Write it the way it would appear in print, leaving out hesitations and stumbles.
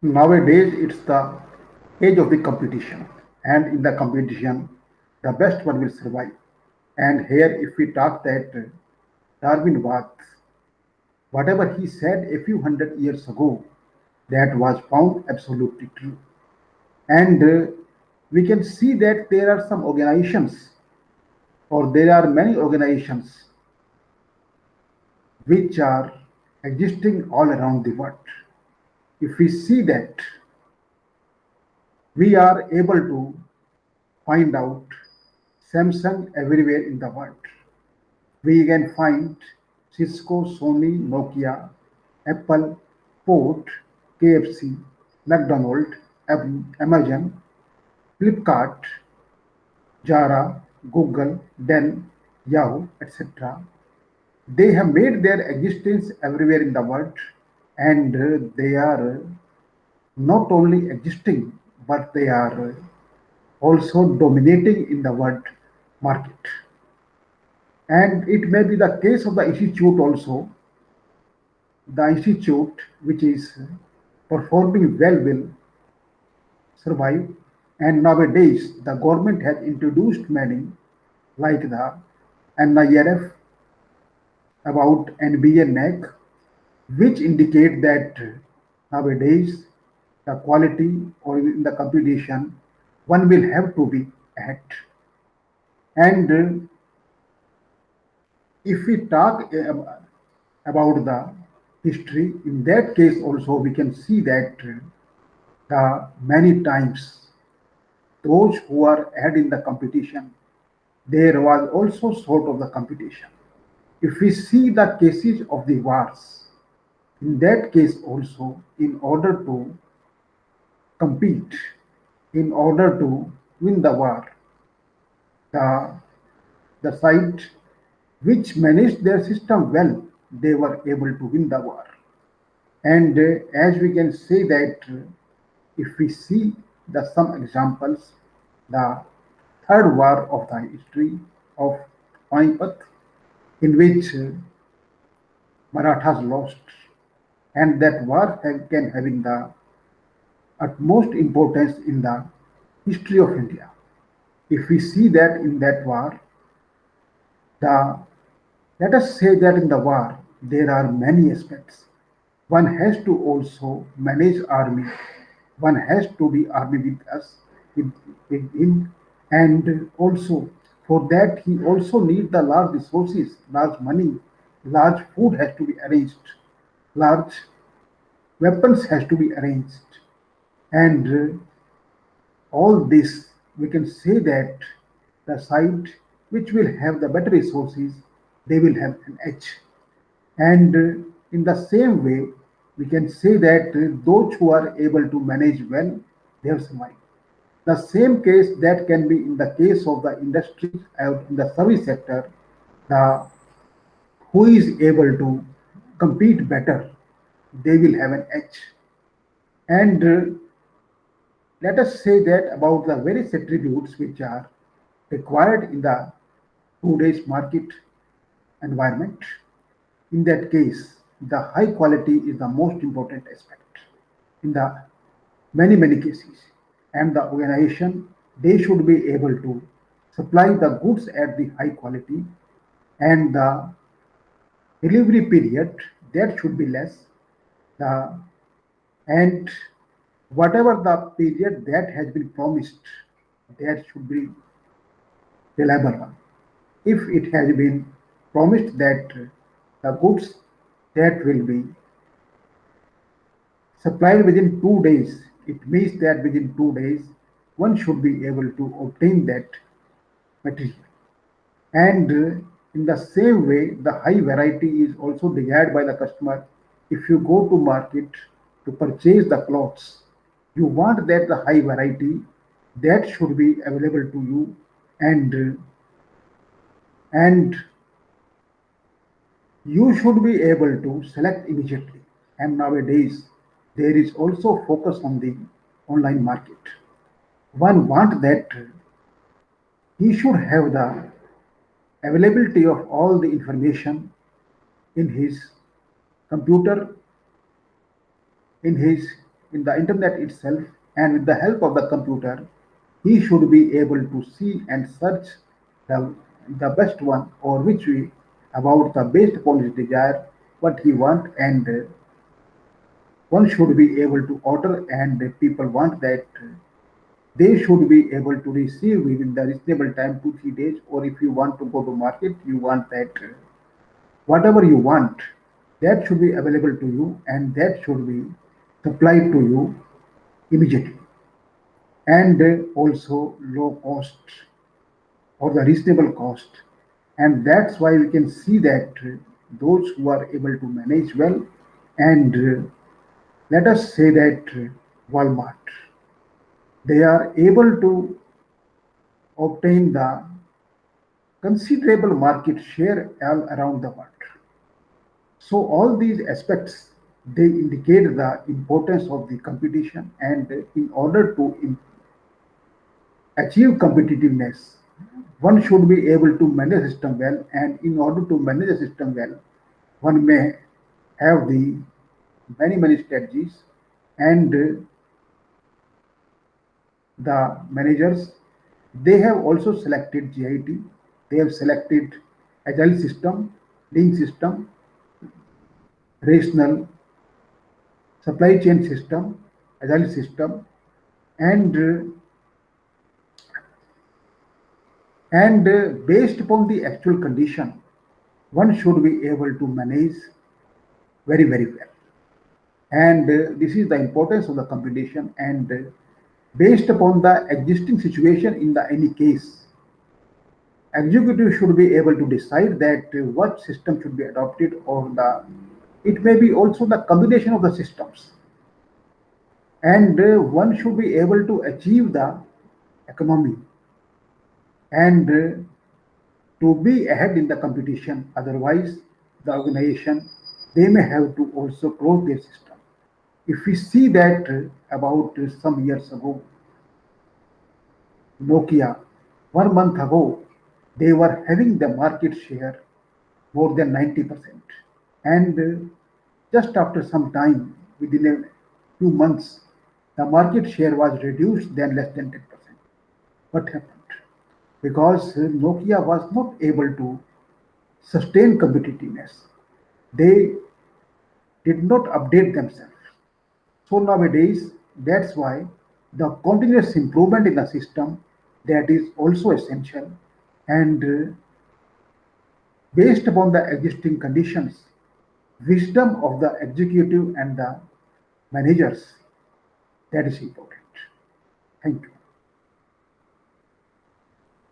Nowadays, it's the age of the competition, and in the competition, the best one will survive. And here, if we talk that Darwin Watts, whatever he said a few hundred years ago, that was found absolutely true. And we can see that there are some organizations, or there are many organizations which are existing all around the world. If we see that, we are able to find out Samsung everywhere in the world. We can find Cisco, Sony, Nokia, Apple, Ford, KFC, McDonald, Amazon, Flipkart, Jara, Google, Dell, Yahoo, etc. They have made their existence everywhere in the world, and they are not only existing, but they are also dominating in the world market. And it may be the case of the institute also. The institute which is performing well will survive. And nowadays, the government has introduced many, like the NIRF, about NBA NAC, which indicate that nowadays the quality or in the competition, one will have to be at. And if we talk about the history, in that case also we can see that the many times those who are ahead in the competition, there was also sort of the competition. If we see the cases of the wars, in that case also, in order to compete, in order to win the war, the, the side which managed their system well, they were able to win the war. And as we can say that if we see the some examples, the third war of the history of Panipat, in which Marathas lost, and that war can having the utmost importance in the history of India. If we see that in that war, the let us say that in the war there are many aspects. One has to also manage army. One has to be army with us, with, with him, and also for that he also need the large resources, large money, large food has to be arranged, large weapons has to be arranged, and all this we can say that the side which will have the better resources, they will have an edge. And in the same way, we can say that those who are able to manage well, they have survived. The same case that can be in the case of the industry or in the service sector, the who is able to compete better, they will have an edge. And let us say that about the various attributes which are required in the today's market environment. In that case, the high quality is the most important aspect in the many cases. And the organization, they should be able to supply the goods at the high quality, and the delivery period that should be less. The and whatever the period that has been promised, that should be reliable one. If it has been promised that the goods that will be supplied within 2 days, it means that within 2 days one should be able to obtain that material. And in the same way, the high variety is also desired by the customer. If you go to market to purchase the clothes, you want that the high variety that should be available to you, and you should be able to select immediately. And nowadays, there is also focus on the online market. One want that he should have the availability of all the information in his computer, in his in the internet itself, and with the help of the computer, he should be able to see and search the, the best one or which way about the based upon his desire, what he want, and one should be able to order, and people want that they should be able to receive within the reasonable time, 2 3 days. Or if you want to go to market, you want that whatever you want, that should be available to you, and that should be supplied to you immediately, and also low cost or the reasonable cost. And that's why we can see that those who are able to manage well, and let us say that Walmart, they are able to obtain the considerable market share all around the world. So all these aspects, they indicate the importance of the competition, and in order to achieve competitiveness, one should be able to manage the system well, and in order to manage the system well, one may have the many strategies, and the managers, they have also selected GIT, they have selected agile system, lean system, rational supply chain system, agile system, and based upon the actual condition, one should be able to manage very well. And this is the importance of the competition, and based upon the existing situation in the any case, executive should be able to decide that what system should be adopted, or the it may be also the combination of the systems, and one should be able to achieve the economy, and to be ahead in the competition. Otherwise, the organization, they may have to also close their system. If we see that about some years ago, Nokia, 1 month ago, they were having the market share more than 90%. And just after some time, within a few months, the market share was reduced than less than 10%. What happened? Because Nokia was not able to sustain competitiveness. They did not update themselves. So nowadays, that's why the continuous improvement in the system, that is also essential, and based upon the existing conditions, wisdom of the executive and the managers, that is important. Thank you.